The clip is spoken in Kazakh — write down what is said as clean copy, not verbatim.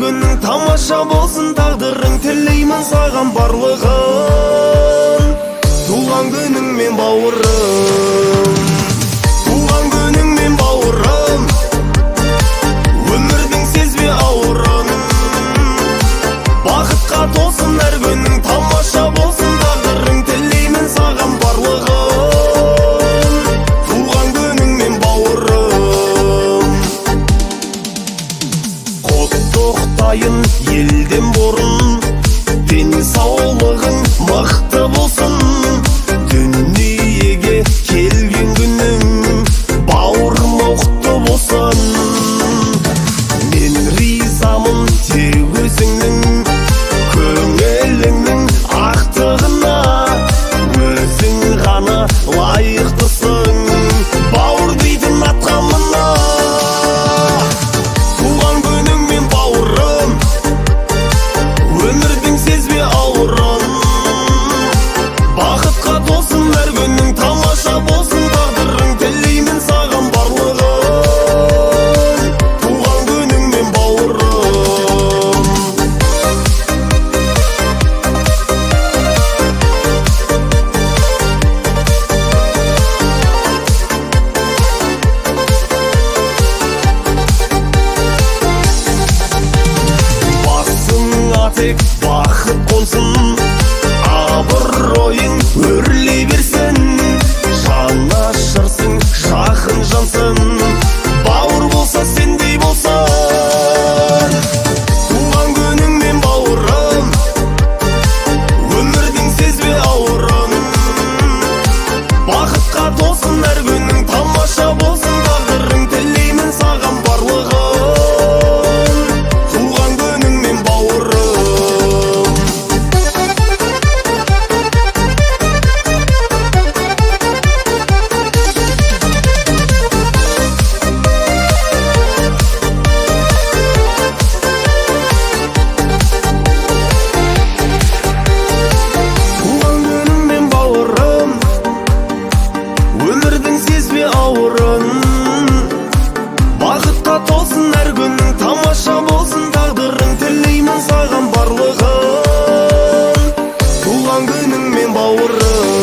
күнің тамаша болсын, тағдырың тілеймін саған барлығын. Туған күніңмен бауырым, туған күніңмен бауырым, өмірдің сезбе ауырын. Бақытқа толсын әр күнің, тамаша болсын, тағдырың тілеймін саған барлығын. Туған күніңмен бауырым. Құттықтайын елден бұрын, денсаулығың мықты болсын. Дүниеге келген күнің бауырым құтты болсын. Мен ризамын тек өзіңнің көңіліңнің ақтығына, өзің ғана лайықтысың бауыр дейтін атқа мына. Туған күніңмен бауырым, өмірдің сезбе ауырын. Бақытқа толсын әр күнің, тамаша болсын, тағдырың тілеймін саған барлығын. Туған күніңмен бауырым. Басыңа тек бақыт қонсын, абыройың өрлей берсін. Жанашырсың, жақын жансың, бауыр болса сендей болсын. Туған күніңмен бауырым, өмірдің сезбе ауырын. Бақытқа толсын әр күнің, тамаша болсын, тағдырың тілеймін саған барлығын. Туған күніңмен бауырым. Туған күніңмен бауырым, өмірдің сезбе ауырын. Бақытқа толсын әр күнің, тамаша болсын, тағдырың тілеймін саған барлығын. Туған күніңмен бауырым.